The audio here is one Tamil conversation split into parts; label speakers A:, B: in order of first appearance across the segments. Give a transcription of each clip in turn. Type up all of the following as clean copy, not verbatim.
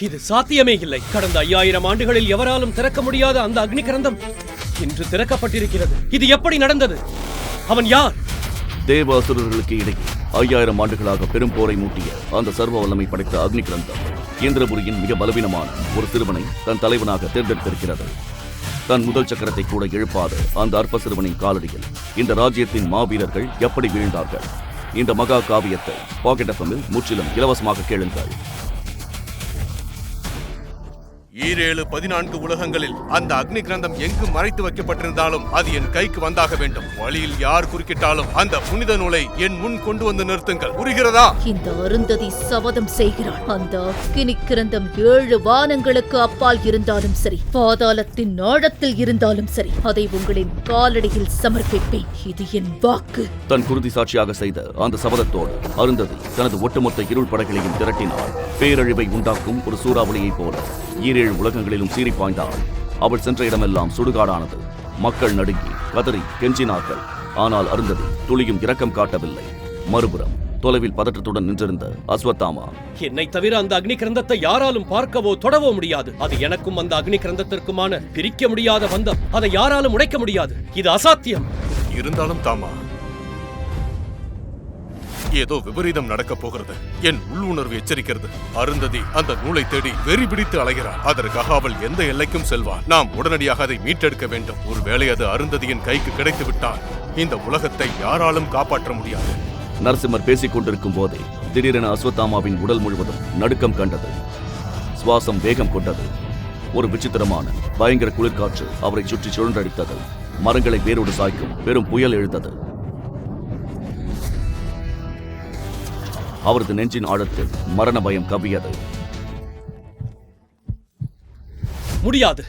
A: இது சாத்தியமே இல்லை. கடந்த 5000 ஆண்டுகளில் எவராலும் திறக்க முடியாத அந்த அக்னி கிரந்தம் இன்று திறக்கப்பட்டிருக்கிறது. இது எப்படி நடந்தது? அவன் யார்?
B: தேவாசுரர்களுக்கு இடையே 5000 ஆண்டுகளாக பெரும் போரை மூட்டிய அந்த சர்வ வல்லமை படைத்த அக்னி கிரந்தம் இந்திரபுரியின் மிக பலவீனமான ஒரு சிறுவனை தன் தலைவனாக தேர்ந்தெடுத்திருக்கிறது. தன் முதல் சக்கரத்தை கூட எழுப்பாத அந்த அற்ப சிறுவனின் காலடியில் இந்த ராஜ்யத்தின் மாவீரர்கள் எப்படி வீழ்ந்தார்கள்? இந்த மகா காவியத்தை பாக்கெட் எஃப்எம்மில் முற்றிலும் இலவசமாக கேளுங்கள்.
C: 14 உலகங்களில் அந்த அக்னி கிரந்தம் எங்கு மறைத்து வைக்கப்பட்டிருந்தாலும் அது என் கைக்கு வந்தாக வேண்டும். வழியில் யார் குறுக்கிட்டாலும் அந்த புனித நூலை என் முன் கொண்டு வந்து நிறுத்துங்கள். புரிகிறதா?
D: இந்த அருந்ததி சபதம் செய்கிறாள். அந்த அக்னி கிரந்தம் 7 வானங்களுக்கு அப்பால் இருந்தாலும் சரி, பாதாளத்தின் ஆழத்தில் இருந்தாலும் சரி, அதை உங்களின் காலடியில் சமர்ப்பிப்பேன். இது என் வாக்கு.
B: தன் குருதி சாட்சியாக செய்த அந்த சபதத்தோடு அருந்ததி தனது ஒட்டுமொத்த இருள் படைகளையும் திரட்டினாள். பேரழிவை உண்டாக்கும் ஒரு சூறாவளியைப் போல 7 உலகங்களிலும் சீறி பாய்ந்தாள். அவள் சென்ற இடமெல்லாம் சுடுகாடானது. மக்கள் நடுங்கி கதறி கெஞ்சினார்கள். ஆனால் அருந்ததி துளியும் இரக்கம் காட்டவில்லை. மறுபுறம் தொலைவில் பதற்றத்துடன் நின்றிருந்த அஸ்வத்தாமா,
A: என்னை தவிர அந்த அக்னி கிரந்தத்தை யாராலும் பார்க்கவோ தொடவோ முடியாது. அது எனக்கும் அந்த அக்னி கிரந்தத்திற்குமான பிரிக்க முடியாத பந்தம். அதை யாராலும் உடைக்க முடியாது. இது அசாத்தியம்.
C: இருந்தாலும் தாமா, ஏதோ விபரீதம் நடக்க போகிறது. என் உள்ளுணர்வு எச்சரிக்கிறது. அருந்ததி அந்த நூலை தேடி வெறி பிடித்து அலைகிறார். அதற்காக அவள் எந்த எல்லைக்கும் செல்வார். நாம் உடனடியாக அதை மீட்டெடுக்க வேண்டும். ஒருவேளை அது அருந்ததியின் கைக்கு கிடைத்து விட்டால் இந்த உலகத்தை யாராலும் காப்பாற்ற முடியாது.
B: நரசிம்மர் பேசிக் கொண்டிருக்கும் போதே திடீரென அஸ்வத்தாமாவின் உடல் முழுவதும் நடுக்கம் கண்டது. சுவாசம் வேகம் கொண்டது. ஒரு விசித்திரமான பயங்கர குளிர்காற்று அவரை சுற்றி சுழன்றடித்தது. மரங்களை வேரோடு சாய்க்கும் பெரும் புயல் எழுந்தது. அவரது நெஞ்சின் ஆழத்தில் மரண பயம் கவ்வியது.
A: முடியாது.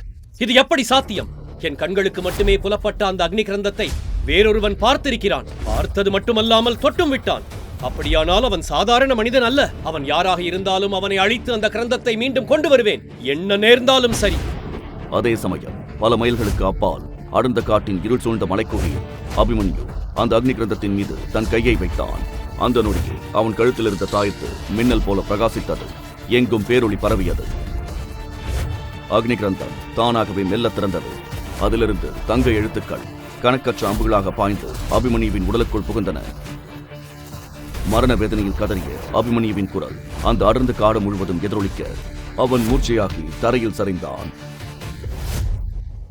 A: இது எப்படி சாத்தியம்? என் கண்களுக்கு மட்டுமே புலப்பட்ட அந்த அக்னி கிரந்தத்தை வேறொருவன் பார்த்திருக்கிறான். பார்த்தது மட்டுமல்லாமல் தொட்டும் விட்டான். அப்படியானால் அவன் சாதாரண மனிதன் அல்ல. அவன் யாராக இருந்தாலும் அவனை அழித்து அந்த கிரந்தத்தை மீண்டும் கொண்டு வருவேன், என்ன நேர்ந்தாலும் சரி.
B: அதே சமயம் பல மைல்களுக்கு அப்பால் அடர்ந்த காட்டின் இருள் சூழ்ந்த மலைக்குகையில் அபிமன்யு அந்த அக்னி கிரந்தத்தின் மீது தன் கையை வைத்தான். அந்த நொடியில் அவன் கழுத்தில் இருந்த தாயத்து மின்னல் போல பிரகாசித்தது. எங்கும் பேரொளி பரவியது. அக்னி கிரந்தம் தானாகவே மெல்ல திறந்தது. அதிலிருந்து தங்க எழுத்துக்கள் கணக்கற்ற அம்புகளாக பாய்ந்து அபிமன்யுவின் உடலுக்குள் புகுந்தன. மரண வேதனையில் கதறிய அபிமன்யுவின் குரல் அந்த அடர்ந்த காடு முழுவதும் எதிரொலிக்க அவன் மூர்ச்சையாகி தரையில் சரிந்தான்.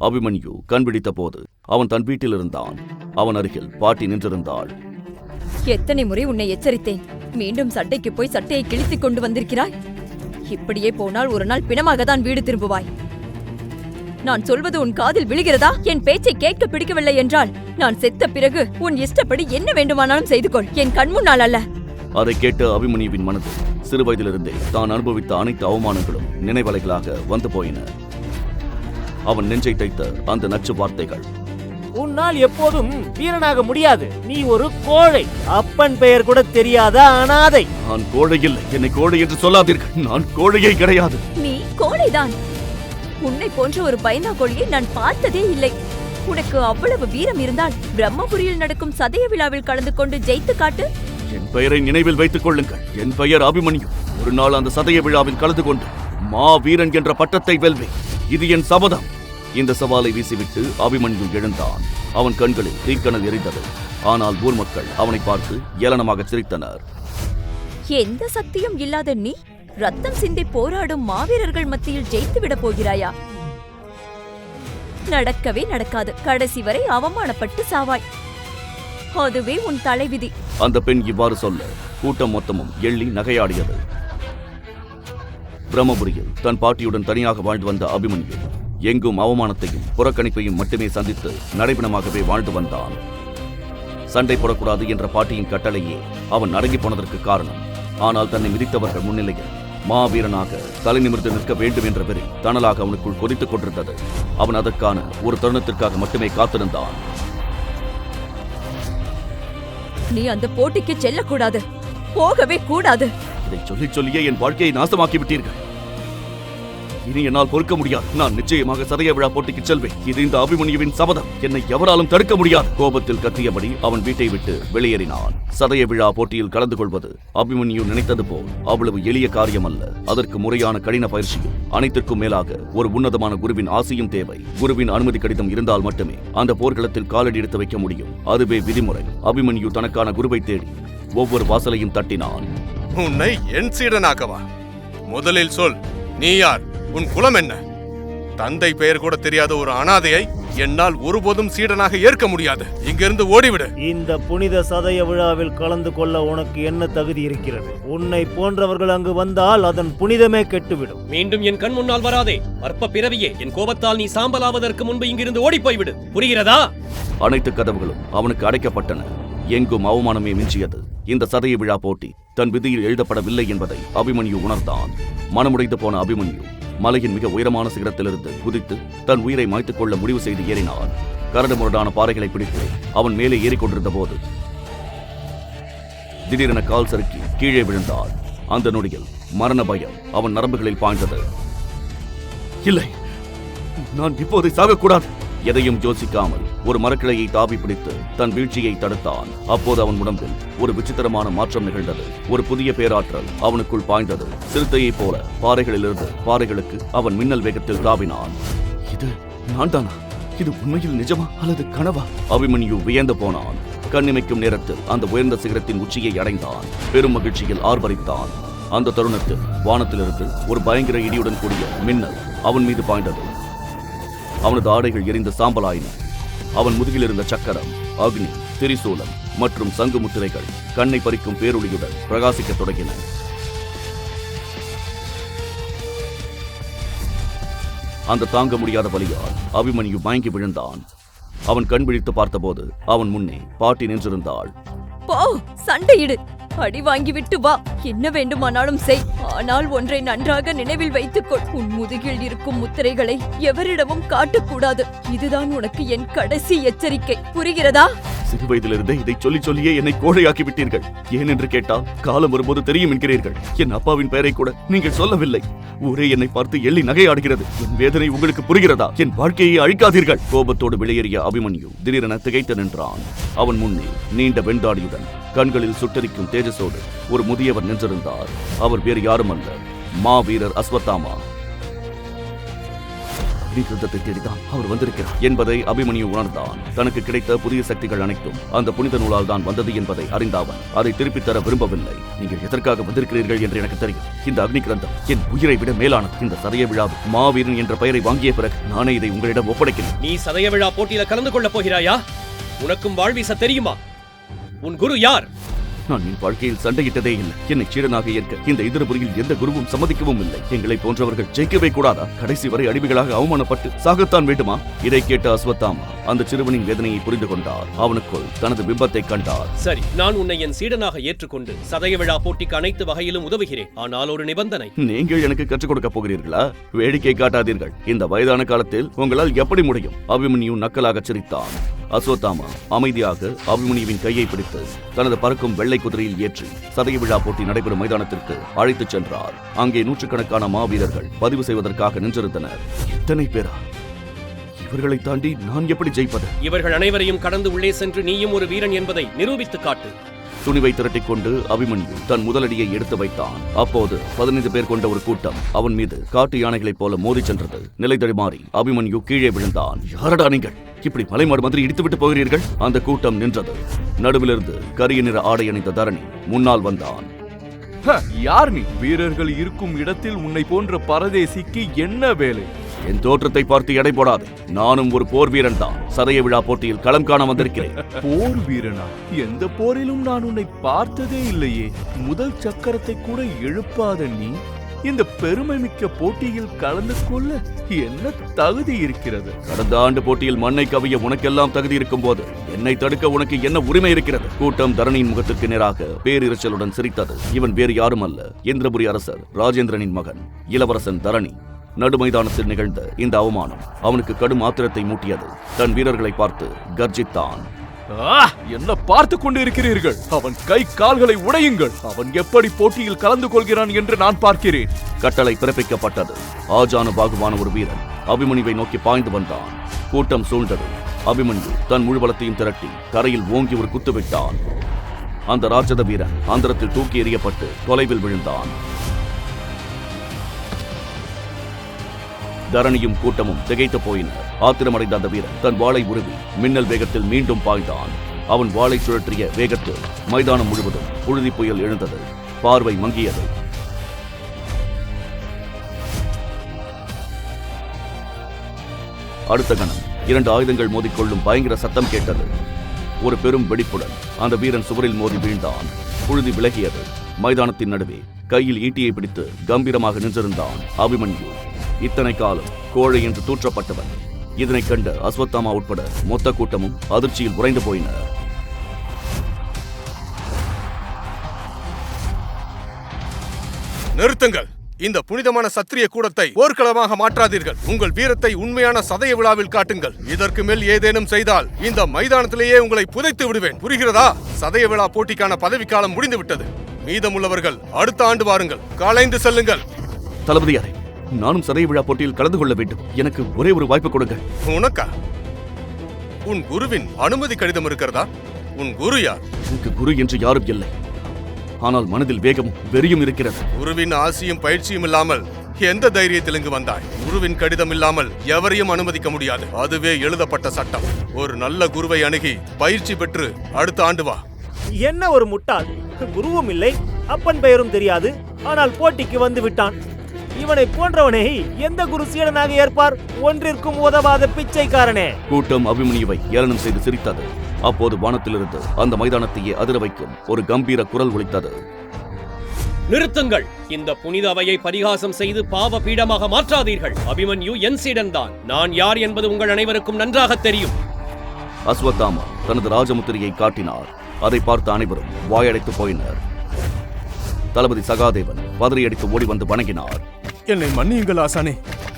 B: அபிமன்யு கண்பிடித்த போது அவன் தன் வீட்டில் இருந்தான். அவன் அருகில் பாட்டி நின்றிருந்தாள்.
E: எத்தனை முறை உன்னை எச்சரித்தேன். மீண்டும் சட்டைக்கு போய் சட்டையை கிழித்துக் கொண்டு வந்திருக்கிறாய். இப்படியே போனால் ஒரு நாள் பிணமாக தான் வீடு திரும்புவாய். நான் சொல்வது உன் காதில் விழுகிறதா? என் பேச்சை கேட்க பிடிக்கவில்லை என்றால் நான் செத்த பிறகு உன் இஷ்டப்படி என்ன வேண்டுமானாலும் செய்து கொள், என் கண் முன்னால் அல்ல.
B: அதை கேட்ட அபிமன்யுவின் மனது சிறுவயதிலிருந்தே தான் அனுபவித்த அனைத்து அவமானங்களும் நினைவலைகளாக வந்து போயின. அவன் நெஞ்சை தைத்த அந்த நச்சு வார்த்தைகள்,
F: உன்னால் எப்போதும் வீரனாக முடியாது. நீ ஒரு கோழை. அப்பன் பெயர் கூட தெரியாத அனாதை.
B: நான் கோழை இல்லை. என்னை கோழை என்று சொல்லாதீர்கள். நான் கோழையே கிடையாது.
E: நீ கோழைதான். உன்னை போன்ற ஒரு பயந்தா கோழியை நான் பார்த்ததே இல்லை. உனக்கு அவ்வளவு வீரம் இருந்தால் பிரம்மபுரியில் நடக்கும் சதய விழாவில் கலந்து கொண்டு ஜெயித்து காட்டு.
B: என் பெயரை நினைவில் வைத்துக் கொள்ளுங்கள். என் பெயர் அபிமன்யு. ஒரு நாள் அந்த சதய விழாவில் கலந்து கொண்டு மா வீரன் என்ற பட்டத்தை வெல்வேன். இது என் சபதம். இந்த சவாலை வீசிவிட்டு அபிமன்யு எழுந்தான். அவன் கண்களில் தீக்கணல் எரிந்தது. ஆனால் ஊர் மக்கள் அவனை பார்த்து ஏளனமாக சிரித்தனர்.
E: எந்த சக்தியும் இல்லாத நீ ரத்தம் சிந்தி போராடும் மாவீரர்கள் மத்தியில் ஜெயித்து விட போகிறாயா? நடக்கவே நடக்காது. கடைசி வரை அவமானப்பட்டு சாவாய். அதுவே உன் தலைவிதி.
B: அந்த பெண் இவ்வாறு சொல்ல கூட்டம் மொத்தமும் எள்ளி நகையாடியது. பிரம்மபுரியில் தன் பாட்டியுடன் தனியாக வாழ்ந்து வந்த அபிமன்யு எங்கும் அவமானத்தையும் புறக்கணிப்பையும் மட்டுமே சந்தித்து நடைபெணமாகவே வாழ்ந்து வந்தான். சண்டை போடக்கூடாது என்ற பாட்டியின் கட்டளையே அவன் அடங்கி போனதற்கு காரணம். ஆனால் தன்னை மிதித்தவர்கள் முன்னிலையில் மாவீரனாக தலை நிமிர்ந்து நிற்க வேண்டும் என்ற வெறி தணலாக அவனுக்குள் கொதித்துக் கொண்டிருந்தது. அவன் அதற்கான ஒரு தருணத்திற்காக மட்டுமே காத்திருந்தான்.
E: நீ அந்த போட்டிக்கு செல்லக்கூடாது, போகவே கூடாது.
B: இதை சொல்லி சொல்லியே என் வாழ்க்கையை நாசமாக்கி விட்டீர்கள். இனி என்னால் பொறுக்க முடியாது. நான் நிச்சயமாக சதய விழா போட்டிக்கு செல்வேன். இது இந்த அபிமன்யுவின் சபதம். என்னை எவராலும் தடுக்க முடியாது. கோபத்தில் கத்தியபடி அவன் வீட்டை விட்டு வெளியேறினான். சதய விழா போட்டியில் கலந்து கொள்வது அபிமன்யு நினைத்தது போல் அவ்வளவு எளிய காரியம் அல்ல. அதற்கு முறையான கடின பயிற்சியும் அனைத்திற்கும் மேலாக ஒரு உன்னதமான குருவின் ஆசையும் தேவை. குருவின் அனுமதி கடிதம் இருந்தால் மட்டுமே அந்த போர்க்களத்தில் காலடி எடுத்து வைக்க முடியும். அதுவே விதிமுறை. அபிமன்யு தனக்கான குருவை தேடி ஒவ்வொரு வாசலையும் தட்டினான்.
C: உன்னை என் சீடனாக்கவா? முதலில் சொல், நீ யார்? உன் குலம் என்ன? தந்தை பெயர் கூட தெரியாத ஒரு அனாதையை என்னால் ஒருபோதும் சீடனாக ஏற்க முடியாது. இங்கிருந்து ஓடிவிடு.
F: இந்த புனித சதய விழாவில் கலந்து கொள்ள உனக்கு என்ன தகுதி இருக்கிறது? உன்னை போன்றவர்கள் அங்கு வந்தால் அதன் புனிதமே கெட்டுவிடும்.
A: மீண்டும் என் கண் முன்னால் வராதே. அற்ப பிறவியே, என் கோபத்தால் நீ சாம்பலாவதற்கு முன்பு இங்கிருந்து ஓடி போய்விடு. புரிகிறதா?
B: அனைத்து கதவுகளும் அவனுக்கு அடைக்கப்பட்டன. எங்கும் அவமானமே மிஞ்சியது. இந்த சதய விழா போட்டி தன் விதியில் எழுதப்படவில்லை என்பதை அபிமன்யு உணர்ந்தான். மனமுடைந்து போன அபிமன்யு மலையின் மிக உயரமான சிகரத்திலிருந்து குதித்து தன் உயிரை மாய்த்துக் கொள்ள முடிவு செய்து ஏறினான். கரடு முரடான பாறைகளை பிடித்து அவன் மேலே ஏறிக்கொண்டிருந்த போது திடீரென கால் சறுக்கி கீழே விழுந்தான். அந்த நொடியில் மரண பயம் அவன் நரம்புகளில் பாய்ந்தது. இல்லை, நான் இப்போதை சாகக்கூடாது. எதையும் யோசிக்காமல் ஒரு மரக்கிளையை தாவி பிடித்து தன் வீழ்ச்சியை தடுத்தான். அப்போது அவன் உடம்பில் ஒரு விசித்திரமான மாற்றம் நிகழ்ந்தது. ஒரு புதிய பேராற்றல் அவனுக்குள் பாய்ந்தது. சிறுத்தையைப் போல பாறைகளிலிருந்து பாறைகளுக்கு அவன் மின்னல் வேகத்தில் தாவினான். இது நான் தானா? இது உண்மையில் நிஜமா அல்லது கனவா? அபிமன்யு வியந்து போனான். கண்ணிமைக்கும் நேரத்தில் அந்த உயர்ந்த சிகரத்தின் உச்சியை அடைந்தான். பெரும் மகிழ்ச்சியில் ஆர்ப்பரித்தான். அந்த தருணத்தில் வானத்திலிருந்து ஒரு பயங்கர இடியுடன் கூடிய மின்னல் அவன் மீது பாய்ந்தது. அவனது ஆடைகள் எரிந்த சாம்பலாயின. அவன் முதுகில் இருந்த சக்கரம், அக்னி, திரிசூலம் மற்றும் சங்கு முத்திரைகள் கண்ணை பறிக்கும் பேரொளியுடன் பிரகாசிக்கத் தொடங்கின. அந்த தாங்க முடியாத வலியால் அபிமன்யு மயங்கி விழுந்தான். அவன் கண் விழித்து பார்த்தபோது அவன் முன்னே பாட்டி நின்றிருந்தாள்.
E: போ, சண்டையிடு. அடி வாங்கி விட்டு வா. என்ன வேண்டுமானாலும் செய். ஆனால் ஒன்றை நன்றாக நினைவில் வைத்துக்கொள். உன் முதுகில் இருக்கும் முத்திரைகளை எவரிடமும் காட்டக்கூடாது. இதுதான் உனக்கு என் கடைசி எச்சரிக்கை. புரிகிறதா?
B: சிறு வயதிலிருந்தே இதை சொல்லி சொல்லியே என்னை கோழையாக்கி விட்டீர்கள். ஏன் என்று கேட்டால் காலம் வரும்போது தெரியும் என்கிறீர்கள். என் அப்பாவின் பெயரை கூட நீங்கள் சொல்லவில்லை. ஊரே என்னை பார்த்து எள்ளி நகையாடுகிறது. என் வேதனை உங்களுக்கு புரிகிறதா? என் வாழ்க்கையை அழிக்காதீர்கள். கோபத்தோடு வெளியேறிய அபிமன்யு திடீரென திகைத்து நின்றான். அவன் முன்னே நீண்ட வெண்தாடியுடன் கண்களில் சுட்டரிக்கும் தேஜஸோடு ஒரு முதியவர் நின்றிருந்தார். அவர் வேறு யாரும் அல்ல, மாவீரர் அஸ்வத்தாமா. அக்னிகிருந்தத்தை தேடிதான் அவர் வந்திருக்கிறார் என்பதை அபிமன்யு உணர்ந்தான். தனக்கு கிடைத்த புதிய சக்திகள் அனைத்தும் அந்த புனித நூலால் தான் வந்தது என்பதை அறிந்தவன் அதை திருப்பித் தர விரும்பவில்லை. நீங்கள் எதற்காக வந்திருக்கிறீர்கள் என்று எனக்கு தெரியும். இந்த அக்னிகிரந்தம் என் உயிரை விட மேலானது. இந்த சதய விழாவில் மாவீரன் என்ற பெயரை வாங்கிய பிறகு நானே இதை உங்களிடம் ஒப்படைக்கிறேன்.
A: நீ சதய விழா போட்டியில கலந்து கொள்ளப் போகிறாயா? உனக்கும் வாழ்வீச தெரியுமா? உன் குரு யார்?
B: நான் என் வாழ்க்கையில் சண்டையிட்டதே இல்லை. என்னை சீடனாக ஏற்க இந்த எதிர்புரியில் எந்த குருவும் சம்மதிக்கவும் இல்லை. எங்களை போன்றவர்கள் ஜெயிக்கவே கூடாதா? கடைசி வரை அடிமைகளாக அவமானப்பட்டு சாகத்தான் வேண்டுமா? இதை கேட்ட அஸ்வத்தாமா அந்த சிறுவனின் வேதனையை புரிந்து கொண்டார். அவனுக்குள் தனது பிம்பத்தை கண்டார்.
A: சரி, நான் உன்னை என் சீடனாக ஏற்றுக்கொண்டு சதய விழா போட்டிக்கு அனைத்து வகையிலும் உதவுகிறேன். ஆனால் ஒரு நிபந்தனை.
B: நீங்கள் எனக்கு கற்றுக் கொடுக்க போகிறீர்களா? வேடிக்கை காட்டாதீர்கள். இந்த வயதான காலத்தில் உங்களால் எப்படி முடியும்? அபிமன்யு நக்கலாக சிரித்தான். அஸ்வத்தாமா அமைதியாக அபிமன்யுவின் கையை பிடித்து தனது பறக்கும் வெள்ளை குதிரையில் ஏற்றி சதய விழா போட்டி நடைபெறும் மைதானத்திற்கு அழைத்துச் சென்றார். அங்கே நூற்றுக்கணக்கான மாவீரர்கள் பதிவு செய்வதற்காக நின்றிருந்தனர். எத்தனை பேரா? இவர்களை தாண்டி நான் எப்படி ஜெயிப்பது?
A: இவர்கள் அனைவரையும் கடந்து உள்ளே சென்று நீயும் ஒரு வீரன் என்பதை நிரூபித்து காட்டு.
B: துணிவை திரட்டிக் கொண்டு அபிமன்யு தன் முதலடியை எடுத்து வைத்தான். அப்போது 15 பேர் கொண்ட ஒரு கூட்டம் அவன் மீது காட்டு யானைகளைப் போல மோதி சென்றது. நிலை தடுமாறி அபிமன்யு கீழே விழுந்தான். யாரடா நீங்கள்? இப்படி மலைமாடு மாதிரி இடித்துவிட்டு போகிறீர்கள்? அந்த கூட்டம் நின்றது. நடுவிலிருந்து கரிய நிற ஆடை அணிந்த தரணி முன்னால் வந்தான்.
G: யார் நீ? வீரர்கள் இருக்கும் இடத்தில் உன்னை போன்ற பரதேசிக்கு என்ன வேலை?
B: என் தோற்றத்தை பார்த்து எடை போடாது. நானும் ஒரு போர் வீரன் தான். சதய விழா போட்டியில் களம் காண வந்திருக்கிறேன்.
G: போர் வீரனா? எந்த போரிலும் நான் உன்னை பார்த்ததே இல்லையே. முதல் சக்கரத்தை கூட எழுப்பாத நீ இந்த பெருமை மிக்க போட்டியில் கலந்து கொள்ள என்ன தகுதி இருக்கிறது?
B: கடந்த ஆண்டு போட்டியில் மண்ணை கவிய உனக்கெல்லாம் தகுதி இருக்கும் போது என்னை தடுக்க உனக்கு என்ன உரிமை இருக்கிறது? கூட்டம் தரணியின் முகத்திற்கு நேராக பேரிரைச்சலுடன் சிரித்தது. இவன் வேறு யாரும் அல்ல, இந்திரபுரி அரசர் ராஜேந்திரனின் மகன் இளவரசன் தரணி. நடு மைதானத்தில் நிகழ்ந்த இந்த அவமானம் அவனுக்கு கடும் ஆத்திரத்தை மூட்டியது. தன் வீரர்களை பார்த்து கர்ஜித்தான்.
G: என்ன பார்த்து கொண்டு இருக்கிறீர்கள்? அவன் கை கால்களை உடையுங்கள். அவன் எப்படி போட்டியில் கலந்து கொள்கிறான் என்று நான் பார்க்கிறேன்.
B: கட்டளை பிறப்பிக்கப்பட்டது. ஆஜானு பாகுவான ஒரு வீரன் அபிமன்யுவை நோக்கி பாய்ந்து வந்தான். கூட்டம் சூழ்ந்தது. அபிமன்யு தன் முழு பலத்தையும் திரட்டி தரையில் ஓங்கி ஒரு குத்து விட்டான். அந்த ராட்சத வீரன் அந்தரத்தில் தூக்கி எறியப்பட்டு தொலைவில் விழுந்தான். தரணியும் கூட்டமும் திகைத்து போயினர். ஆத்திரமடைந்த அந்த வீரன் தன் வாளை உருவி மின்னல் வேகத்தில் மீண்டும் பாய்ந்தான். அவன் வாளை சுழற்றிய வேகத்தில் மைதானம் முழுவதும் புழுதி புயல் எழுந்தது. பார்வை மங்கியது. அடுத்த கணம் 2 ஆயுதங்கள் மோதிக்கொள்ளும் பயங்கர சத்தம் கேட்டது. ஒரு பெரும் வெடிப்புடன் அந்த வீரன் சுவரில் மோதி வீழ்ந்தான். புழுதி விலகியது. மைதானத்தின் நடுவே கையில் ஈட்டியை பிடித்து கம்பீரமாக நின்றிருந்தான் அபிமன்யு. இத்தனை காலம் கோழை என்று தூற்றப்பட்டவன். இதனைக் கண்ட அஸ்வத்தாமா உட்பட மொத்த கூட்டமும் அதிர்ச்சியில் உறைந்து போயினர்.
C: நிறுத்துங்கள்! இந்த புனிதமான சத்திரிய கூடத்தை போர்க்களமாக மாற்றாதீர்கள். உங்கள் வீரத்தை உண்மையான சதய விழாவில் காட்டுங்கள். இதற்கு மேல் ஏதேனும் செய்தால் இந்த மைதானத்திலேயே உங்களை புதைத்து விடுவேன். புரிகிறதா? சதய விழா போட்டிக்கான பதவிக்காலம் முடிந்துவிட்டது. மீதமுள்ளவர்கள் அடுத்த ஆண்டு வாருங்கள். கலைந்து செல்லுங்கள்.
B: தளபதியாரே, நானும் சதய விழா போட்டியில் கலந்து கொள்ள வேண்டும். எனக்கு ஒரே ஒரு வாய்ப்பு கொடுங்க.
C: உனக்கா? உன் குருவின் அனுமதி கடிதம் இருக்கிறதா? உன் குரு யார்?
B: எனக்கு குரு என்று யாரும் இல்லை. ஆனால் மனதில் வேகமும் வெறியும் இருக்கிறது.
C: குருவின் ஆசியும் பயிற்சியும் இல்லாமல் எந்த தைரியத்தில் இங்கு வந்தாய்? குருவின் கடிதம் இல்லாமல் எவரையும் அனுமதிக்க முடியாது. அதுவே எழுதப்பட்ட சட்டம். ஒரு நல்ல குருவை அணுகி பயிற்சி பெற்று அடுத்த ஆண்டு வா.
F: என்ன ஒரு முட்டாள்! குருவும் இல்லை, அப்பன் பெயரும் தெரியாது, ஆனால் போட்டிக்கு வந்து விட்டான். இவனை போன்றவனை எந்த குரு சீடனாக ஏற்பார்? ஒன்றிற்கும் உதவாத பிச்சைக்காரனே!
B: கூட்டம் அபிமன்யுவை ஏளனம் செய்து சிரித்தது. அப்போது வானத்திலிருந்து அந்த மைதானத்தையே அதிர வைக்கும் ஒரு கம்பீர குரல் ஒலித்தது.
A: நிறுத்துங்கள்! இந்த புனித அவையை பரிகாசம் செய்து பாவ பீடமாக மாற்றாதீர்கள். அபிமன்யு என் சீடன்தான். நான் யார் என்பது உங்கள் அனைவருக்கும் நன்றாக தெரியும்.
B: அஸ்வத்தாமா தனது ராஜமுத்திரையை காட்டினார். அதை பார்த்த அனைவரும் வாயடைத்து போயினர். தளபதி சகாதேவன் பதறியடித்து ஓடி வந்து வணங்கினார்.
C: என்னை மன்னியுங்கள் ஆசானே.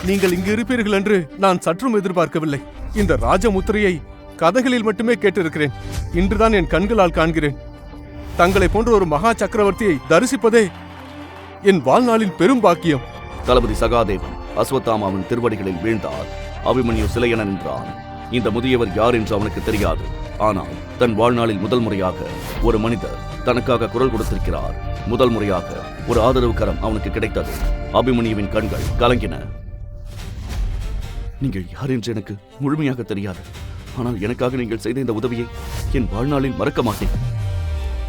C: நீங்கள் இங்கு இருப்பீர்கள் என்று நான் சற்றும் எதிர்பார்க்கவில்லை. இந்த ராஜமுத்திரையை கதைகளில் மட்டுமே கேட்டிருக்கிறேன். இன்றுதான் என் கண்களால் காண்கிறேன். தங்களை போன்ற ஒரு மகா சக்கரவர்த்தியை தரிசிப்பதே என் வாழ்நாளின் பெரும் பாக்கியம்.
B: தளபதி சகாதேவன் அஸ்வத்தாமாவின் திருவடிகளில் வீழ்ந்தார். அபிமன்யு சிலையென நின்றான். இந்த முதியவர் யார் என்று அவனுக்கு தெரியாது. ஆனால் தன் வாழ்நாளில் முதல் முறையாக ஒரு மனிதர் தனக்காக குரல் கொடுத்திருக்கிறார். முதல் முறையாக ஒரு ஆதரவு கரம் அவனுக்கு கிடைத்தது. அபிமன்யுவின் கண்கள் கலங்கின. நீங்கள் யார் என்று எனக்கு முழுமையாக தெரியாது. ஆனால் எனக்காக நீங்கள் செய்த இந்த உதவியை என் வாழ்நாளில் மறக்க மாட்டேன்.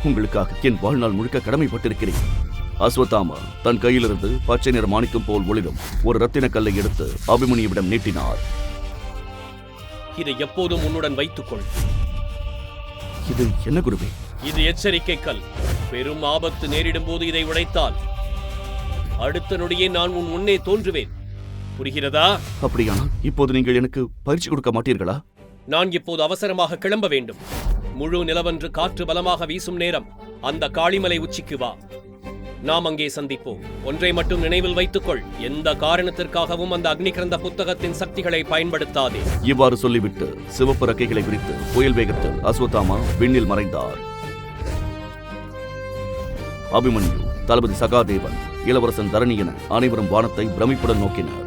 B: உங்களுக்காக என் வாழ்நாள் முழுக்க கடமைப்பட்டிருக்கிறேன். அஸ்வத்தாமா தன் கையிலிருந்து பச்சை நிற மாணிக்கம் போல் ஒளிரும் ஒரு ரத்தின கல்லை எடுத்து அபிமன்யுவிடம் நீட்டினார்.
A: இதை எப்போதும் உன்னுடன் வைத்துக்கொள்.
B: இது என்ன குருவே?
A: இது எச்சரிக்கை கல். பெரும் ஆபத்து நேரிடும் போது இதை உடைத்தால் அடுத்த நொடியே நான் உன் முன்னே தோன்றுவேன். புரிகிறதா?
B: அப்படியானால் இப்போது நீங்கள் எனக்கு பயிற்சி கொடுக்க மாட்டீர்களா?
A: நான் இப்போது அவசரமாக கிளம்ப வேண்டும். முழு நிலவன்று காற்று பலமாக வீசும் நேரம் அந்த காளிமலை உச்சிக்கு வா. நாம் அங்கே சந்திப்போம். ஒன்றை மட்டும் நினைவில் வைத்துக்கொள். எந்த காரணத்திற்காகவும் அந்த அக்னிகிரந்த புத்தகத்தின் சக்திகளை பயன்படுத்தாதே.
B: இவ்வாறு சொல்லிவிட்டு சிவப்பு ரக்கைகளை விரித்து புயல் வேகத்தில் அஸ்வத்தாமா விண்ணில் மறைந்தார். அபிமன்யு, தளபதி சகாதேவன், இளவரசன் தரணி என அனைவரும் வானத்தை பிரமிப்புடன் நோக்கினர்.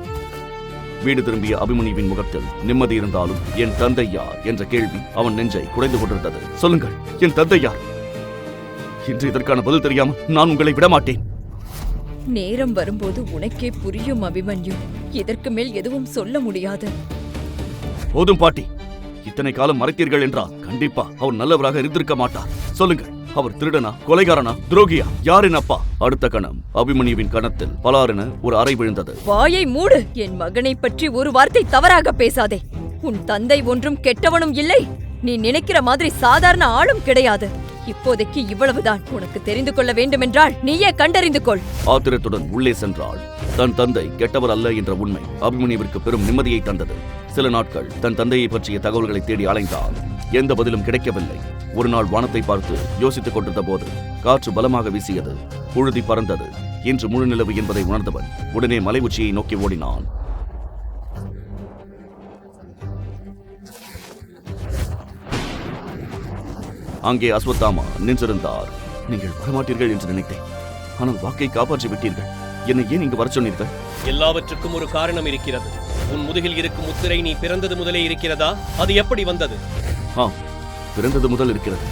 B: வீடு திரும்பிய அபிமன்யுவின் முகத்தில் நிம்மதி இருந்தாலும் என் தந்தை யார் என்ற கேள்வி அவன் நெஞ்சை குடைந்து கொண்டிருந்தது. சொல்லுங்கள், என் தந்தை யார்? இன்று இதற்கான பதில் தெரியாமல் நான் உங்களை விடமாட்டேன்.
E: நேரம் வரும்போது உனக்கே புரியும் அபிமன்யு. இதற்கு மேல் எதுவும் சொல்ல முடியாது.
B: போதும் பாட்டி, இத்தனை காலம் மறைத்தீர்கள் என்றால் கண்டிப்பா அவர் நல்லவராக இருந்திருக்க மாட்டார். சொல்லுங்கள், அவர் திருடனா, கொலைகாரனா, துரோகியா? யாரின் அப்பா? அடுத்த கணம் அபிமன்யுவின் கணத்தில் பலாரென ஒரு அறை விழுந்தது.
E: வாயை மூடு! என் மகனை பற்றி ஒரு வார்த்தை தவறாக பேசாதே. உன் தந்தை ஒன்றும் கெட்டவனும் இல்லை. நீ நினைக்கிற மாதிரி சாதாரண ஆளும் கிடையாது. இப்போதைக்கு இவ்வளவுதான். உனக்கு தெரிந்து கொள்ள வேண்டுமென்றால் நீயே கண்டறிந்து கொள்.
B: ஆத்திரத்துடன் உள்ளே சென்றாள். தன் தந்தை கெட்டவர் அல்ல என்ற உண்மை அபிமன்யுவிற்கு பெரும் நிம்மதியை தந்தது. சில நாட்கள் தன் தந்தையை பற்றிய தகவல்களை தேடி அலைந்தான். எந்த பதிலும் கிடைக்கவில்லை. ஒரு நாள் வானத்தை பார்த்து யோசித்துக் கொண்டிருந்த போது காற்று பலமாக வீசியது. புழுதி பறந்தது. இன்று முழு நிலவு என்பதை உணர்ந்தவன் உடனே மலை உச்சியை நோக்கி ஓடினான். அங்கே அஸ்வத்தாமா நின்றிருந்தார். நீங்கள் வரமாட்டீர்கள் என்று நினைத்தேன், ஆனால் வாக்கை காப்பாற்றி விட்டீர்கள். என்னை ஏன் இங்கு வர சொன்னீர்கள்?
A: எல்லாவற்றுக்கும் ஒரு காரணம் இருக்கிறது. உன் முதுகில் இருக்கும் முத்திரை நீ பிறந்தது முதலே இருக்கிறதா? அது எப்படி வந்தது?
B: ஆம், பிறந்தது முதல் இருக்கிறது.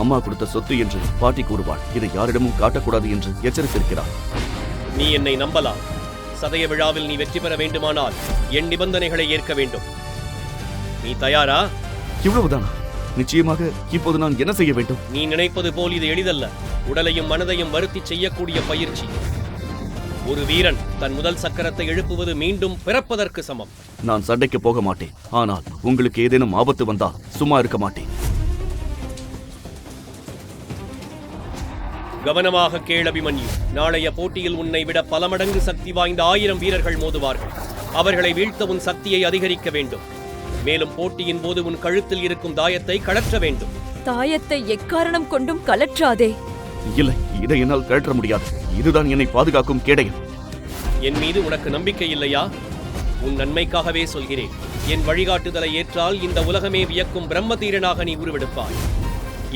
B: அம்மா கொடுத்த சொத்து என்று பாட்டி கூறுவாள். இதை யாரிடமும் காட்டக்கூடாது என்று எச்சரித்திருக்கிறார்.
A: நீ என்னை நம்பலாம். சதய விழாவில் நீ வெற்றி பெற வேண்டுமானால் என் நிபந்தனைகளை ஏற்க வேண்டும். நீ தயாரா?
B: இவ்வளவுதானா? நிச்சயமாக. இப்போது நான் என்ன செய்ய வேண்டும்?
A: நீ நினைப்பது போல் இது எளிதல்ல. உடலையும் மனதையும் வருத்தி செய்யக்கூடிய பயிற்சி. ஒரு வீரன் தன் முதல் சக்கரத்தை எழுப்புவது மீண்டும் பிறப்பதற்கு சமம்.
B: நான் சண்டைக்கு போக மாட்டேன். ஆனால் உங்களுக்கு ஏதேனும் ஆபத்து வந்தால் சும்மா இருக்க மாட்டேன்.
A: கவனமாக கேள் அபிமன்யு. நாளைய போட்டியில் உன்னை விட பல மடங்கு சக்தி வாய்ந்த 1000 வீரர்கள் மோதுவார்கள். அவர்களை வீழ்த்த உன் சக்தியை அதிகரிக்க வேண்டும். மேலும் போட்டியின் போது உன் கழுத்தில் இருக்கும் தாயத்தை கழற்ற வேண்டும்.
E: தாயத்தை எக்காரணம் கொண்டும் கலற்றாதே.
B: இல்லை, இதை என்னால் கழற்ற முடியாது. இதுதான் என்னை பாதுகாக்கும் கேடயம்.
A: என் மீது உனக்கு நம்பிக்கை இல்லையா? உன் நன்மைக்காகவே சொல்கிறேன். என் வழிகாட்டுதலை ஏற்றால் இந்த உலகமே வியக்கும் பிரம்மதீரனாக நீ உருவெடுப்பாய்.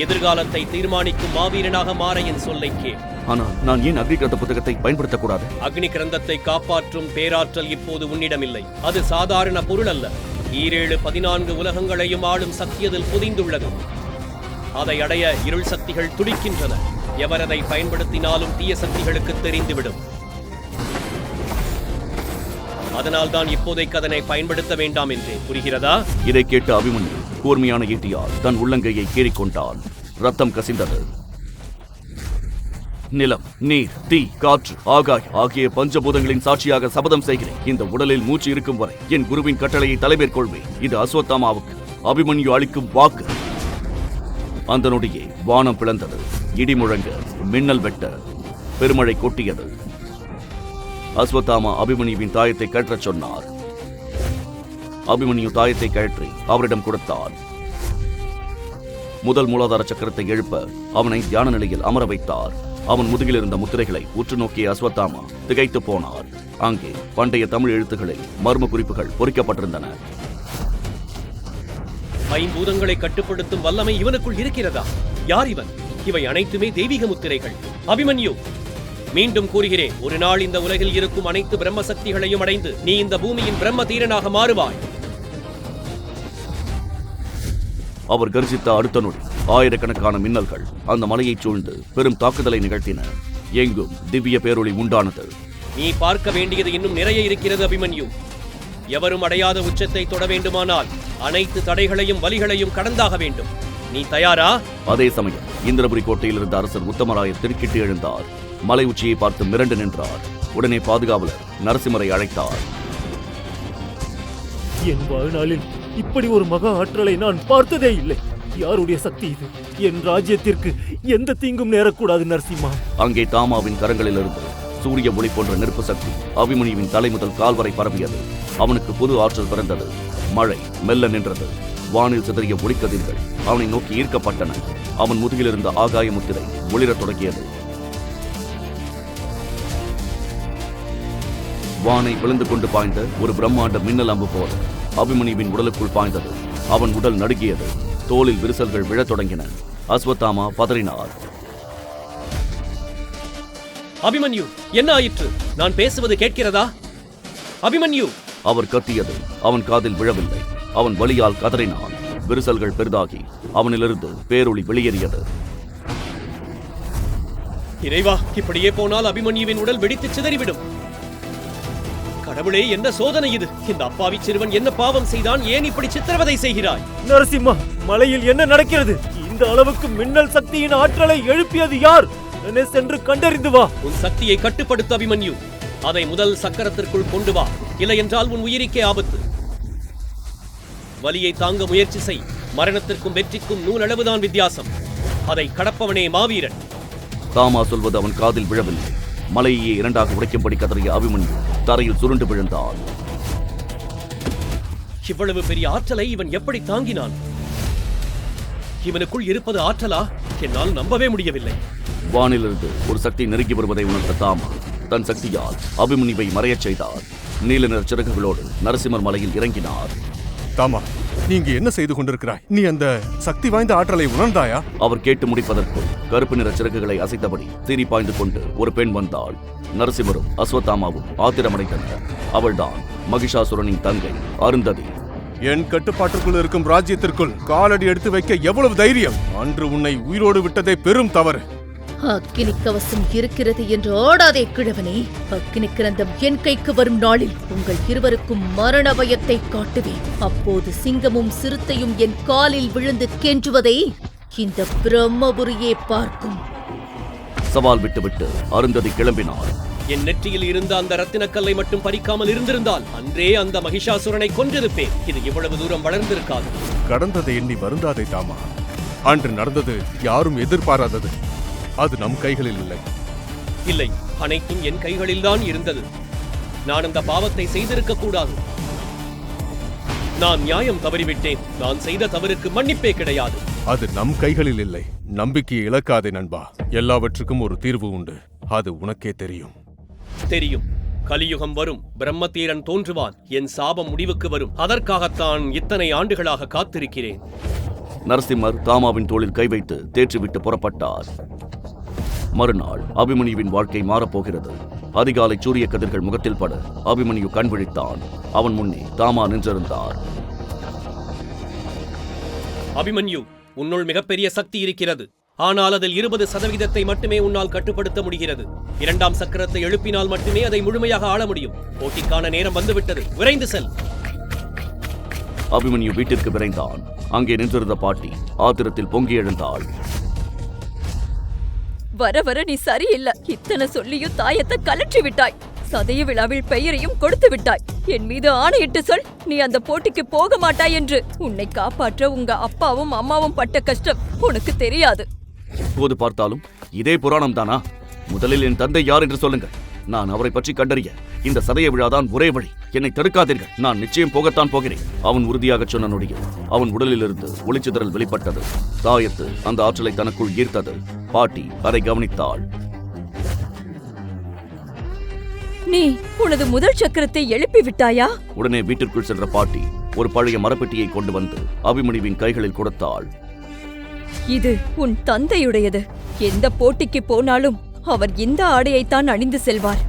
A: எதிர்காலத்தை தீர்மானிக்கும் மாவீரனாக மாற என் சொல்லை கேள்.
B: ஆனால் நான் ஏன் அக்னிகிரந்த புத்தகத்தை பயன்படுத்தக்கூடாது?
A: அக்னி கிரந்தத்தை காப்பாற்றும் பேராற்றல் இப்போது உன்னிடமில்லை. அது சாதாரண பொருள் அல்ல. 14 உலகங்களையும் ஆளும் சக்தி அதில் புதைந்துள்ளது. அதை அடைய இருள் சக்திகள் துடிக்கின்றன. எவர் அதை பயன்படுத்தினாலும் தீய சக்திகளுக்கு தெரிந்துவிடும். அதனால்தான் இப்போதைக்கு அதனை பயன்படுத்த வேண்டாம் என்றே. புரிகிறதா?
B: இதை கேட்ட அபிமன்யு கூர்மையான ஈட்டியால் தன் உள்ளங்கையை கீறிக்கொண்டான். ரத்தம் கசிந்தது. நிலம், நீர், தீ, காற்று, ஆகாய் ஆகிய பஞ்சபூதங்களின் சாட்சியாக சபதம் செய்கிறேன். இந்த உடலில் மூச்சு இருக்கும் வரை என் குருவின் கட்டளையை தலைமேற்கொள்வேன். இது அஸ்வத்தாமாவுக்கு அபிமன்யு அளிக்கும் வாக்கு. அந்த நொடியே வானம் பிளந்தது. இடி முழங்க, மின்னல் வெட்ட, பெருமழை கொட்டியது. அஸ்வத்தாமா அபிமன்யுவின் தாயத்தை கழற்றச் சொன்னார். அபிமன்யு தாயத்தை கழற்றி அவரிடம் கொடுத்தார். முதல் மூலாதார சக்கரத்தை எழுப்ப அவனை தியான நிலையில் அமர வைத்தார். அவன் முதுகில் இருந்த முத்திரைகளை உற்று நோக்கிய அஸ்வத்தாமா திகைத்து போனார். அங்கே பண்டைய தமிழ் எழுத்துக்களில் மர்ம குறிப்புகள் பொறிக்கப்பட்டிருந்தன.
A: ஐம்பூதங்களை கட்டுப்படுத்தும் வல்லமை இவனுக்குள் இருக்கிறதா? யார் இவன்? இவை அனைத்துமே தெய்வீக முத்திரைகள். அபிமன்யு, மீண்டும் கூறுகிறேன், ஒரு நாள் இந்த உலகில் இருக்கும் அனைத்து பிரம்ம சக்திகளையும் அடைந்து நீ இந்த பூமியின் பிரம்ம தீரனாக மாறுவாய்.
B: அவர் கர்ஜித்த அடுத்த நொடி ஆயிரக்கணக்கான மின்னல்கள் அந்த மலையைச் சூழ்ந்து பெரும் தாக்குதலை நிகழ்த்தின. எங்கும் திவ்ய பேரொளி உண்டானது.
A: நீ பார்க்க வேண்டியது இன்னும் நிறைய இருக்கிறது அபிமன்யு. எவரும் அடையாத உச்சத்தை தொட வேண்டுமானால் அனைத்து தடைகளையும் வலிகளையும் கடந்தாக வேண்டும். நீ தயாரா?
B: அதே சமயம் இந்திரபுரி கோட்டையில் இருந்த அரசர் உத்தமராயர் திருக்கிட்டு எழுந்தார். மலை உச்சியை பார்த்து மிரண்டு நின்றார். உடனே பாதுகாவலர் நரசிம்மரை அழைத்தார்.
F: என் வாழ்நாளில் இப்படி ஒரு மகா ஆற்றலை நான் பார்த்ததே இல்லை. யாருடைய சக்தி இது? என் ராஜ்யத்திற்கு எந்த தீங்கும் நேரக்கூடாது நரசிம்மா.
B: அங்கே தாமாவின் கரங்களிலிருந்து சூரிய ஒளி போன்ற நெருப்பு சக்தி அபிமன்யுவின் தலை முதல் கால் வரை பரவியது. அவனுக்கு புது ஆற்றல் பிறந்தது. மழை மெல்ல நின்றது. வானில் சிதறிய ஒளிக்கதிர்கள் அவனை நோக்கி ஈர்க்கப்பட்டன. அவன் முதுகில் இருந்த ஆகாய முத்திரை ஒளிரத் தொடங்கியது. வானை விழுந்து கொண்டு பாய்ந்த ஒரு பிரம்மாண்ட மின்னல் அம்பு போல அபிமன்யுவின் உடலுக்குள் பாய்ந்தது. அவன் உடல் நடுங்கியது. தோளில் விரிசல்கள் விழத் தொடங்கின. அஸ்வத்தாமா பதறினார்.
A: அபிமன்யு, என்ன ஆயிற்று? நான் பேசுவது கேட்கிறதா? அபிமன்யு!
B: அவர் கத்தியது அவன் காதில் விழவில்லை. அவன் வலியால் கதறினான். விரிசல்கள் பெரிதாகி அவனிலிருந்து பேரொளி வெளியேறியது.
A: இறைவா, இப்படியே போனால் அபிமன்யுவின் உடல் வெடித்து சிதறிவிடும். கடவுளே, என்ன சோதனை இது? இந்த அப்பாவி சிறுவன் என்ன பாவம் செய்தான்? ஏன் இப்படி சித்திரவதை செய்கிறாய்?
F: நரசிம்மா, மலையில் என்ன நடக்கிறது? இந்த அளவுக்கு மின்னல் சக்தியின் ஆற்றலை எழுப்பியது யார்? என்னை சென்று கண்டறிந்து வா.
A: உன் சக்தியை கட்டுப்படுத்த அபிமன்யு. அதை முதல் சக்கரத்திற்குள் கொண்டு வா. இல்லை என்றால் உன் உயிருக்கே ஆபத்து. வலியை தாங்க முயற்சி செய். மரணத்திற்கும் வெற்றிக்கும் நூலளவுதான் வித்தியாசம். அதை கடப்பவனே மாவீரன்.
B: தாமா சொல்வது அவன் காதில் விழவில்லை. மலையே இரண்டாக உடைக்கும்படி கதறிய அபிமன்யு தரையில் சுருண்டு விழுந்தான்.
A: இவ்வளவு பெரிய ஆற்றலை இவன் எப்படி தாங்கினான்? இவனுக்குள் இருப்பது ஆற்றலா? என்னால் நம்பவே முடியவில்லை.
B: வானிலிருந்து ஒரு சக்தி நெருங்கி வருவதை உணர்ந்த தாமா தன் சக்தியால் அபிமன்யுவை மறையச் செய்தார். நீல நிற சிறகுகளோடு நரசிம்மர் மலையில் இறங்கினார்.
C: தாமா, நீங்க என்ன செய்து கொண்டிருக்கிறாய்? நீ அந்த சக்தி வாய்ந்த ஆற்றலை உணர்ந்தாயா?
B: அவர் கேட்டு முடிப்பதற்குள் கருப்பு நிற சிறகுகளை அசைத்தபடி சீறி பாய்ந்து கொண்டு ஒரு பெண் வந்தாள். நரசிம்மரும் அஸ்வத்தாமாவும் ஆத்திரமடைந்தனர். அவள்தான் மகிஷாசுரனின் தங்கை அருந்ததி.
C: என் கட்டுப்பாட்டுக்குள் இருக்கும் ராஜ்யத்திற்குள் காலடி எடுத்து வைக்க எவ்வளவு தைரியம்! அன்று உன்னை உயிரோடு விட்டதே பெரும் தவறு.
D: அக்கினி கவசம் இருக்கிறது என்று ஆடாதே கிழவனே. அக்கினி கிரந்தம் என் கைக்கு வரும் நாளில் உங்கள் இருவருக்கும் மரண பயத்தை காட்டுவேன். அப்போது சிங்கமும் சிறுத்தையும் என் காலில் விழுந்து கெஞ்சுவதை இந்த பிரம்மபுரியே பார்க்கும்.
B: சவால் விட்டுவிட்டு அருந்ததி கிளம்பினார்.
A: என் நெற்றியில் இருந்த அந்த ரத்தினக்கல்லை மட்டும் பறிக்காமல் இருந்திருந்தால் அன்றே அந்த மகிஷாசுரனை கொன்றிருப்பேன். இது இவ்வளவு தூரம் வளர்ந்திருக்காது.
C: கடந்ததை எண்ணி வருந்தாதே தாமா. அன்று நடந்தது யாரும் எதிர்பாராதது. அது நம் கைகளில் இல்லை.
A: இல்லை, அனைத்தும் என் கைகளில்தான் இருந்தது. நான் அந்த பாவத்தை செய்திருக்க கூடாது. நான் நியாயம் தவறிவிட்டேன். நான் செய்த தவறுக்கு மன்னிப்பே கிடையாது.
C: அது நம் கைகளில் இல்லை. நம்பிக்கையை இழக்காதே நண்பா. எல்லாவற்றுக்கும் ஒரு தீர்வு உண்டு. அது உனக்கே தெரியும்.
A: தெரியும். கலியுகம் வரும், பிரம்மதீரன் தோன்றுவான், என் சாபம் முடிவுக்கு வரும். அதற்காகத்தான் இத்தனை ஆண்டுகளாக காத்திருக்கிறேன்.
B: நரசிம்மர் தாமாவின் தோளில் கை வைத்து தேற்றிவிட்டு புறப்பட்டார். மறுநாள் அபிமன்யுவின் வாழ்க்கை மாறப்போகிறது. அதிகாலை சூரிய கதிர்கள் முகத்தில் பட அபிமன்யு கண் விழித்தான். அவன் முன்னே தாமா நின்றிருந்தார்.
A: அபிமன்யு, உன்னுள் மிகப்பெரிய சக்தி இருக்கிறது. ஆனால் அதில் 20% மட்டுமே உன்னால் கட்டுப்படுத்த முடிகிறது. 2ஆம் சக்கரத்தை எழுப்பினால் மட்டுமே அதை முழுமையாக ஆள முடியும். போட்டிக்கான நேரம் வந்துவிட்டது. விரைந்து செல்.
B: அபிமன்யு வீட்டிற்கு விரைந்தான். அங்கே நின்றிருந்த பாட்டி ஆத்திரத்தில் பொங்கி எழுந்தாள்.
E: வர வர நீ சரியில்லை. இத்தனை சொல்லியும் தாயத்தை கலற்றி விட்டாய். சதய விழாவில் பெயரையும் கொடுத்து விட்டாய். என் மீது ஆணையிட்டு சொல், நீ அந்த போட்டிக்கு போக மாட்டாய் என்று. உன்னை காப்பாற்ற உங்க அப்பாவும் அம்மாவும் பட்ட கஷ்டம் உனக்கு தெரியாது.
B: இப்போது பார்த்தாலும் இதே புராணம் தானா? முதலில் என் தந்தை யார் என்று சொல்லுங்கள். நான் அவரை பற்றி கண்டறிய இந்த சதய விழாதான் ஒரே வழி. என்னை தடுக்காதீர்கள். நான் நிச்சயம் போகத்தான் போகிறேன். அவன் உறுதியாக சொன்ன நொடியில் அவன் உடலிலிருந்து ஒளிச்சிதறல் வெளிப்பட்டது. தாயத்து அந்த ஆற்றலை தனக்குள் ஈர்த்தது. பாட்டி அதை கவனித்தாள்.
E: நீ உனது முதல் சக்கரத்தை எழுப்பி விட்டாயா?
B: உடனே வீட்டிற்குள் சென்ற பாட்டி ஒரு பழைய மரப்பெட்டியை கொண்டு வந்து அபிமன்யுவின் கைகளில் கொடுத்தாள்.
E: இது உன் தந்தையுடையது. எந்த போட்டிக்கு போனாலும் அவர் இந்த ஆடையைத்தான் அணிந்து செல்வார்.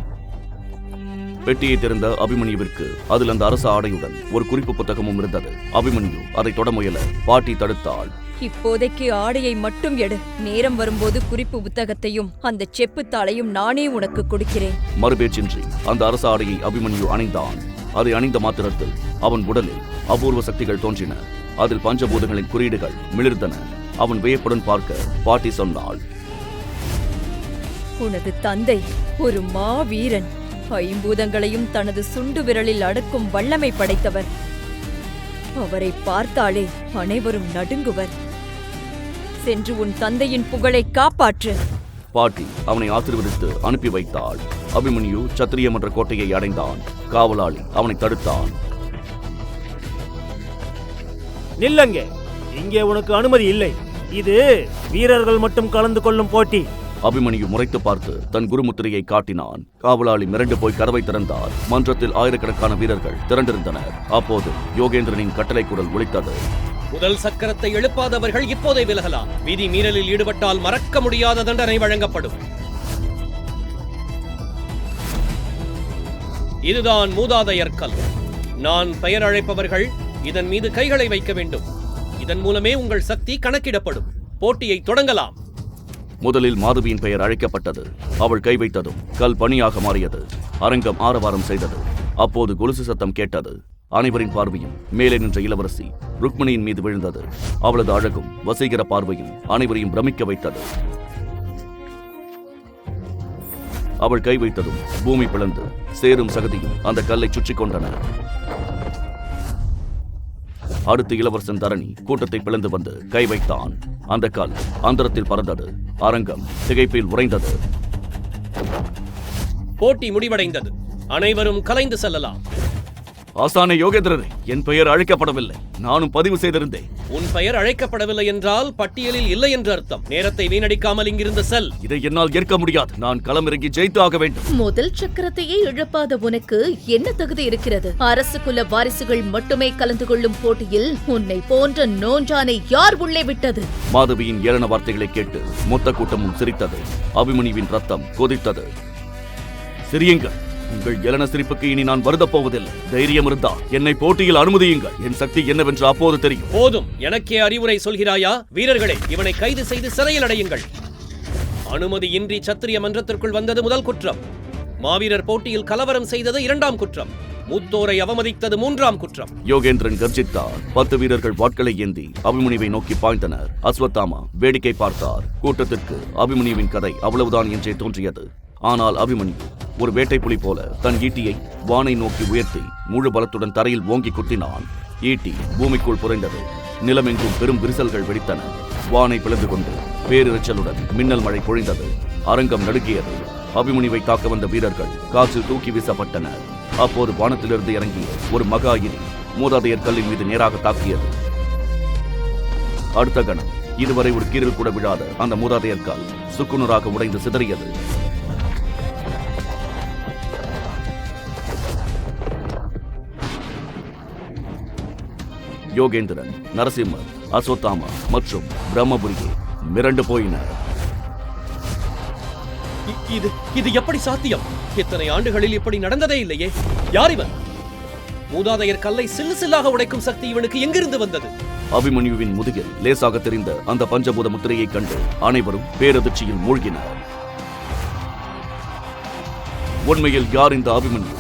B: பெட்டியை திறந்த அபிமன்யுவிற்கு அதில் அந்த அரச ஆடையுடன் ஒரு குறிப்பு புத்தகமும் இருந்தது. அபிமன்யு அதை தொட முயல பாட்டி தடுத்தாள்.
E: இப்போதைக்கு ஆடையை மட்டும் எடு. நேரம் வரும்போது குறிப்பு புத்தகத்தையும் அந்த செப்பு தாளையும் நானே உனக்கு கொடுக்கிறேன்.
B: மறுபேச்சின்றி அந்த அரச ஆடையை அபிமன்யு அணிந்தான். அதை அணிந்த மாத்திரத்தில் அவன் உடலில் அபூர்வ சக்திகள் தோன்றின. அதில் பஞ்சபூதங்களின் குறியீடுகள் மிளிர்ந்தன. அவன் வியப்புடன் பார்க்க பாட்டி சொன்னாள்,
E: உனது தந்தை ஒரு மாவீரன். 5 பூதங்களையும் தனது சுண்டு விரலில் அடக்கும் வல்லமை படைத்தவர். அவரை பார்த்தாலே அனைவரும் நடுங்குவர். சென்று உன் தந்தையின் புகழை காப்பாற்று.
B: பாட்டி அவனை ஆசீர்வதித்து அனுப்பி வைத்தாள். அபிமன்யு சத்திரியம் என்ற கோட்டையை அடைந்தான். காவலாளி அவனை தடுத்தான்.
F: நில்லங்க, இங்கே உனக்கு அனுமதி இல்லை. இது வீரர்கள் மட்டும் கலந்து கொள்ளும் போட்டி.
B: அபிமன்யு முறைத்து பார்த்து தன் குருமுத்திரையை காட்டினான். காவலாளி மிரண்டு போய் கதவை திறந்தார். மன்றத்தில் ஆயிரக்கணக்கான வீரர்கள் திரண்டிருந்தனர். அப்போது யோகேந்திரனின் கட்டளை குரல் ஒலித்தது.
A: முதல் சக்கரத்தை எழுப்பாதவர்கள் இப்போதே விலகலாம். விதி மீறலில் ஈடுபட்டால் மறக்க முடியாத தண்டனை வழங்கப்படும். இதுதான் மூதாதையர் கல். நான் பெயர் அழைப்பவர்கள் இதன் மீது கைகளை வைக்க வேண்டும். இதன் மூலமே உங்கள் சக்தி கணக்கிடப்படும். போட்டியை தொடங்கலாம்.
B: முதலில் மாதவியின் பெயர் அழைக்கப்பட்டது. அவள் கை வைத்ததும் கல் பனியாக மாறியது. அரங்கம் ஆரவாரம் செய்தது. அப்போது கொலுசு சத்தம் கேட்டது. அனைவரின் பார்வையும் மேலே நின்ற இளவரசி ருக்மணியின் மீது விழுந்தது. அவளது அழகும் வசீகர பார்வையும் அனைவரையும் பிரமிக்க வைத்தது. அவள் கை வைத்ததும் பூமி பிளந்து சேரும் சகதியும் அந்த கல்லை சுற்றி கொண்டன. அடுத்து இளவரசன் தரணி கூட்டத்தை பிளந்து வந்து கை வைத்தான். அந்த கல் அந்தரத்தில் பறந்தது. அரங்கம் திகைப்பில் உறைந்தது.
A: போட்டி முடிவடைந்தது. அனைவரும் கலைந்து செல்லலாம்.
B: ஆசானே யோகேந்திரரே, என் பெயர் அழைக்கப்படவில்லை. நானும் பதிவு செய்திருந்தேன்.
A: உன் பெயர் அழைக்கப்படவில்லை என்றால் பட்டியலில் இல்லை என்று அர்த்தம். நேரத்தை வீணடிக்காமல் இங்கிருந்து செல்.
B: இதை என்னால் ஏற்க முடியாது. நான் களமிறங்கி ஜெயித்து ஆக வேண்டும்.
D: முதல் சக்கரத்தையே இழப்பாத உனக்கு என்ன தகுதி இருக்கிறது? அரசு குல வாரிசுகள் மட்டுமே கலந்து கொள்ளும் போட்டியில் உன்னை போன்ற நோஞ்சானை யார் உள்ளே விட்டது?
B: மாதவியின் ஏளன வார்த்தைகளை கேட்டு மொத்த கூட்டமும் சிரித்தது. அபிமன்யுவின் ரத்தம் கொதித்தது. சிரியுங்கள். உங்கள் ஏளன சிரிப்புக்கு இனி நான் வருந்தப் போவதில்லை. தைரியம் இருந்தா என்னை போட்டியில் அனுமதியுங்கள். என் சக்தி என்னவென்று அப்போது தெரியும்.
A: போதும். எனக்கே அறிவுரை சொல்கிறாயா? வீரர்களே, இவனை கைது செய்து சிறையில் அடையுங்கள். அனுமதியின்றி சத்திரிய மன்றத்திற்குள் வந்தது முதல் குற்றம். மாவீரர் போட்டியில் கலவரம் செய்தது இரண்டாம் குற்றம். மூத்தோரை அவமதித்தது மூன்றாம் குற்றம்.
B: யோகேந்திரன் கர்ஜித்தார். 10 வீரர்கள் வாட்களை ஏந்தி அபிமன்யுவை நோக்கி பாய்ந்தனர். அஸ்வத்தாமா வேடிக்கை பார்த்தார். கூட்டத்திற்கு அபிமன்யுவின் கதை அவ்வளவுதான் என்றே தோன்றியது. ஆனால் அபிமன்யு ஒரு வேட்டை புலி போல தன் ஈட்டியை வானை நோக்கி உயர்த்தி முழு பலத்துடன் தரையில் ஓங்கி குத்தினான். ஈட்டி பூமிக்குள் புரைந்தது. நிலமெங்கும் பெரும் விரிசல்கள் வெடித்தன. வானை பிளந்து கொண்டு பேரிரைச்சலுடன் மின்னல் மழை பொழிந்தது. அரங்கம் நடுங்கியது. அபிமன்யுவை தாக்க வந்த வீரர்கள் காற்றில் தூக்கி வீசப்பட்டனர். அப்போது வானத்திலிருந்து இறங்கிய ஒரு மகா இடி மூதாதையர் கல்லின் மீது நேராக தாக்கியது. அடுத்த கணம் இதுவரை ஒரு கீரில் கூட விழாத அந்த மூதாதையர் கல் சுக்குநூறாக உடைந்து சிதறியது. யோகேந்திரன், நரசிம்மர், அஸ்வத்தாமா மற்றும் பிரம்மபுரியே மிரண்டு போயினர்.
A: இது எப்படி சாத்தியம்? இத்தனை ஆண்டுகளில் இப்படி நடந்ததே இல்லையே. யார் இவன்? மூதாதையர் கல்லை சில்லு சில்லாக உடைக்கும் சக்தி இவனுக்கு எங்கிருந்து வந்தது?
B: அபிமன்யுவின் முதுகில் லேசாக தெரிந்த அந்த பஞ்சபூத முத்திரையை கண்டு அனைவரும் பேரதிர்ச்சியில் மூழ்கினர். உண்மையில் யார் இந்த அபிமன்யு?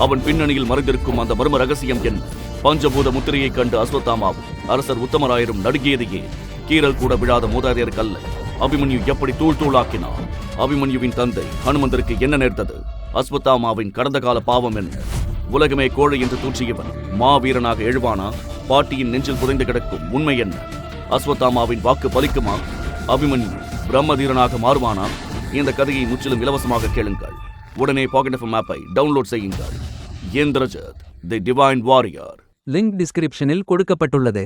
B: அவன் பின்னணியில் மறைந்திருக்கும் அந்த மர்ம ரகசியம் என்ன? பஞ்சபூத முத்திரையை கண்டு அஸ்வத்தாமாவும் அரசர் உத்தமராயரும் நடுங்கியதையே. கீரல் கூட விழாத மூதாதையர் கல்லை அபிமன்யு எப்படி தூள் தூளாக்கினான்? அபிமன்யுவின் தந்தை ஹனுமந்தருக்கு என்ன நேர்ந்தது? அஸ்வத்தாமாவின் கடந்த கால பாவம் என்ன? உலகமே கோழை என்று தூற்றியவன் மாவீரனாக எழுவானா? பாட்டியின் நெஞ்சில் புதைந்து கிடக்கும் உண்மை என்ன? அஸ்வத்தாமாவின் வாக்கு பலிக்குமா? அபிமன்யு பிரம்மதீரனாக மாறுவானா? இந்த கதையை முற்றிலும் இலவசமாக கேளுங்கள். உடனே பாக்கெட் எஃப்எம் ஆப்பை டவுன்லோட் செய்யுங்கள். Indrajit the divine warrior.
H: Link டிஸ்கிரிப்ஷனில் கொடுக்கப்பட்டுள்ளது.